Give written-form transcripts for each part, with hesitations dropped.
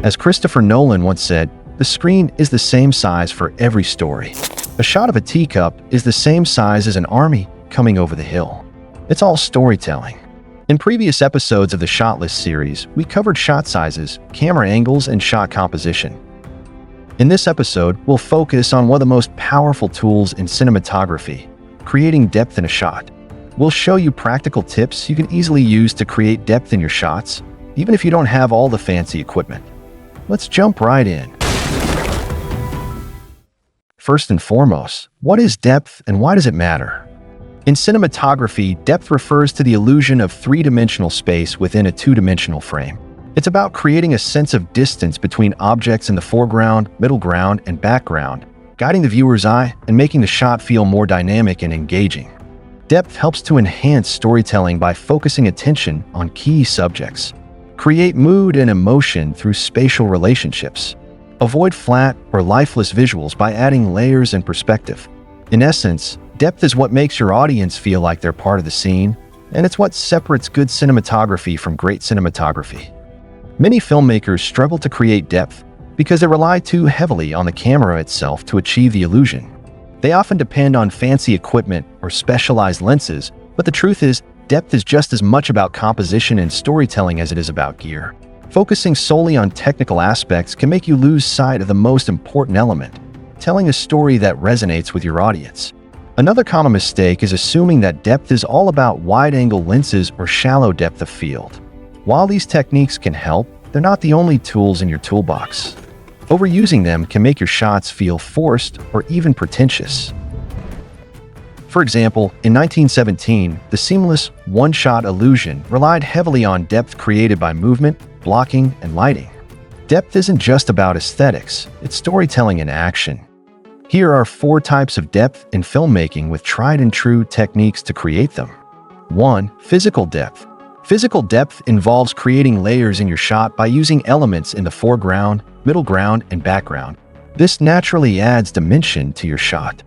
As Christopher Nolan once said, the screen is the same size for every story. A shot of a teacup is the same size as an army coming over the hill. It's all storytelling. In previous episodes of the Shot List series, we covered shot sizes, camera angles, and shot composition. In this episode, we'll focus on one of the most powerful tools in cinematography, creating depth in a shot. We'll show you practical tips you can easily use to create depth in your shots, even if you don't have all the fancy equipment. Let's jump right in. First and foremost, what is depth and why does it matter? In cinematography, depth refers to the illusion of three-dimensional space within a two-dimensional frame. It's about creating a sense of distance between objects in the foreground, middle ground, and background, guiding the viewer's eye and making the shot feel more dynamic and engaging. Depth helps to enhance storytelling by focusing attention on key subjects. Create mood and emotion through spatial relationships. Avoid flat or lifeless visuals by adding layers and perspective. In essence, depth is what makes your audience feel like they're part of the scene, and it's what separates good cinematography from great cinematography. Many filmmakers struggle to create depth because they rely too heavily on the camera itself to achieve the illusion. They often depend on fancy equipment or specialized lenses, but the truth is, depth is just as much about composition and storytelling as it is about gear. Focusing solely on technical aspects can make you lose sight of the most important element, telling a story that resonates with your audience. Another common mistake is assuming that depth is all about wide-angle lenses or shallow depth of field. While these techniques can help, they're not the only tools in your toolbox. Overusing them can make your shots feel forced or even pretentious. For example, in 1917, the seamless one-shot illusion relied heavily on depth created by movement, blocking, and lighting. Depth isn't just about aesthetics, it's storytelling in action. Here are 4 types of depth in filmmaking with tried-and-true techniques to create them. 1. Physical depth. Physical depth involves creating layers in your shot by using elements in the foreground, middle ground, and background. This naturally adds dimension to your shot.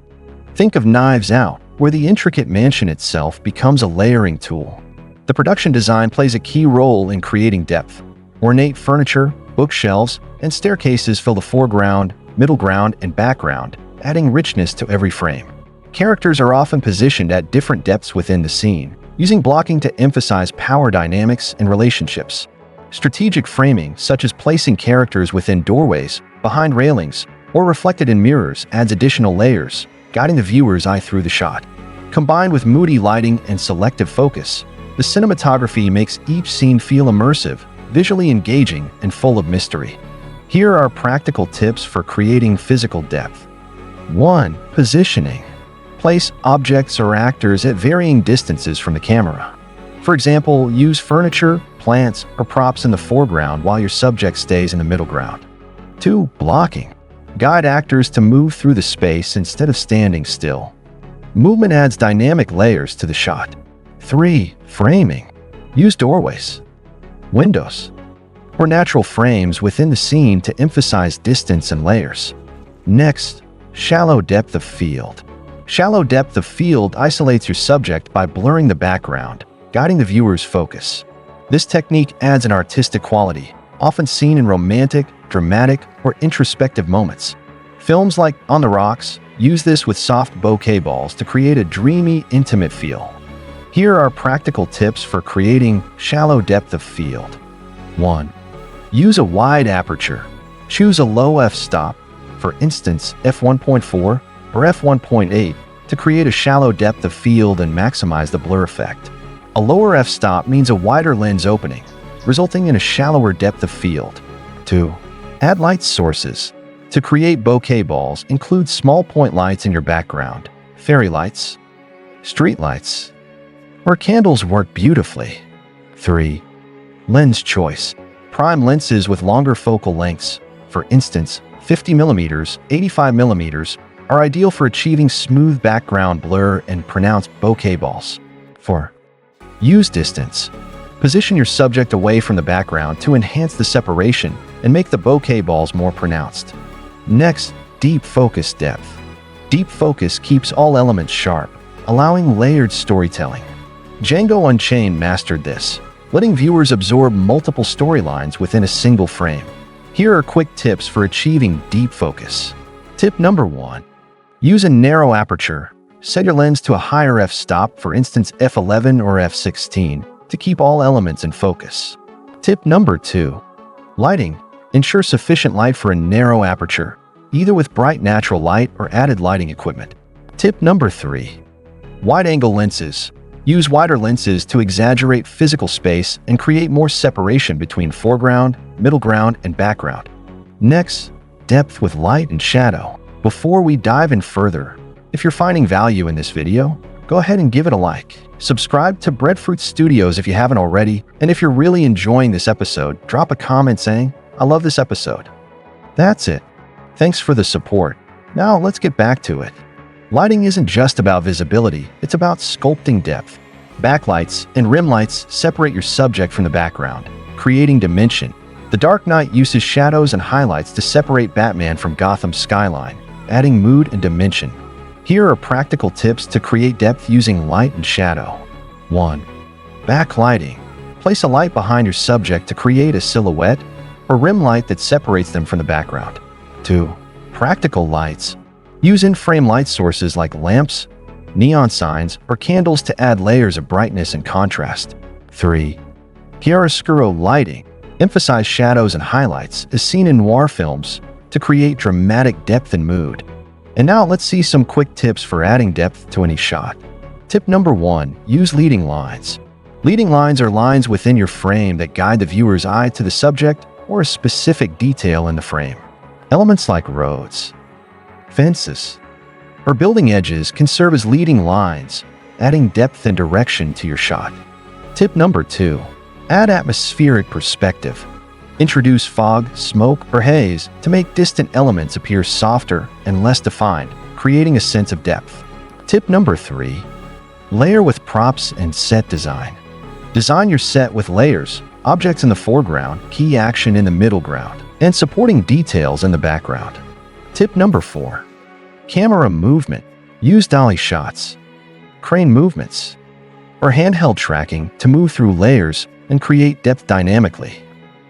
Think of Knives Out, where the intricate mansion itself becomes a layering tool. The production design plays a key role in creating depth. Ornate furniture, bookshelves, and staircases fill the foreground, middle ground, and background, adding richness to every frame. Characters are often positioned at different depths within the scene, using blocking to emphasize power dynamics and relationships. Strategic framing, such as placing characters within doorways, behind railings, or reflected in mirrors, adds additional layers, guiding the viewer's eye through the shot. Combined with moody lighting and selective focus, the cinematography makes each scene feel immersive, visually engaging, and full of mystery. Here are practical tips for creating physical depth. 1. Positioning. Place objects or actors at varying distances from the camera. For example, use furniture, plants, or props in the foreground while your subject stays in the middle ground. 2. Blocking. Guide actors to move through the space instead of standing still. Movement adds dynamic layers to the shot. 3. Framing. Use doorways, windows, or natural frames within the scene to emphasize distance and layers. Next, shallow depth of field. Shallow depth of field isolates your subject by blurring the background, guiding the viewer's focus. This technique adds an artistic quality, often seen in romantic, dramatic, or introspective moments. Films like On the Rocks use this with soft bokeh balls to create a dreamy, intimate feel. Here are practical tips for creating shallow depth of field. 1. Use a wide aperture. Choose a low f-stop, for instance f1.4 or f1.8, to create a shallow depth of field and maximize the blur effect. A lower f-stop means a wider lens opening, resulting in a shallower depth of field. 2. Add light sources. To create bokeh balls, include small point lights in your background. Fairy lights, street lights, or candles work beautifully. 3. Lens choice. Prime lenses with longer focal lengths, for instance 50mm, 85mm, are ideal for achieving smooth background blur and pronounced bokeh balls. 4. Use distance. Position your subject away from the background to enhance the separation and make the bokeh balls more pronounced. Next, deep focus depth. Deep focus keeps all elements sharp, allowing layered storytelling. Django Unchained mastered this, letting viewers absorb multiple storylines within a single frame. Here are quick tips for achieving deep focus. Tip number 1. Use a narrow aperture. Set your lens to a higher f-stop, for instance f11 or f16, to keep all elements in focus. Tip number 2. Lighting. Ensure sufficient light for a narrow aperture, either with bright natural light or added lighting equipment. Tip number 3. Wide-angle lenses. Use wider lenses to exaggerate physical space and create more separation between foreground, middle ground, and background. Next, depth with light and shadow. Before we dive in further, if you're finding value in this video, go ahead and give it a like. Subscribe to Breadfruit Studios if you haven't already, and if you're really enjoying this episode, drop a comment saying, "I love this episode." That's it. Thanks for the support. Now let's get back to it. Lighting isn't just about visibility, it's about sculpting depth. Backlights and rim lights separate your subject from the background, creating dimension. The Dark Knight uses shadows and highlights to separate Batman from Gotham's skyline, adding mood and dimension. Here are practical tips to create depth using light and shadow. 1. Backlighting. Place a light behind your subject to create a silhouette or rim light that separates them from the background. 2. Practical lights. Use in-frame light sources like lamps, neon signs, or candles to add layers of brightness and contrast. 3. Chiaroscuro lighting. Emphasize shadows and highlights, as seen in noir films, to create dramatic depth and mood. And now let's see some quick tips for adding depth to any shot. Tip number 1. Use leading lines. Leading lines are lines within your frame that guide the viewer's eye to the subject or a specific detail in the frame. Elements like roads, fences, or building edges can serve as leading lines, adding depth and direction to your shot. Tip number 2. Add atmospheric perspective. Introduce fog, smoke, or haze to make distant elements appear softer and less defined, creating a sense of depth. Tip number 3. Layer with props and set design. Design your set with layers, objects in the foreground, key action in the middle ground, and supporting details in the background. Tip number 4. Camera movement. Use dolly shots, crane movements, or handheld tracking to move through layers and create depth dynamically.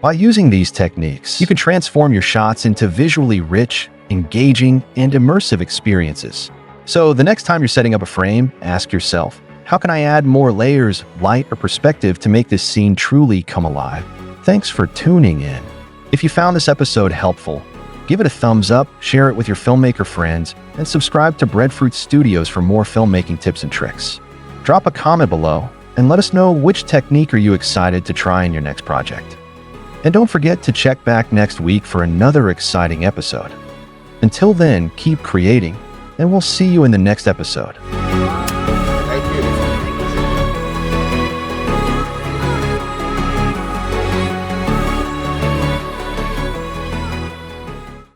By using these techniques, you can transform your shots into visually rich, engaging, and immersive experiences. So the next time you're setting up a frame, ask yourself, how can I add more layers, light, or perspective to make this scene truly come alive? Thanks for tuning in. If you found this episode helpful, give it a thumbs up, share it with your filmmaker friends, and subscribe to Breadfruit Studios for more filmmaking tips and tricks. Drop a comment below and let us know which technique are you excited to try in your next project. And don't forget to check back next week for another exciting episode. Until then, keep creating, and we'll see you in the next episode.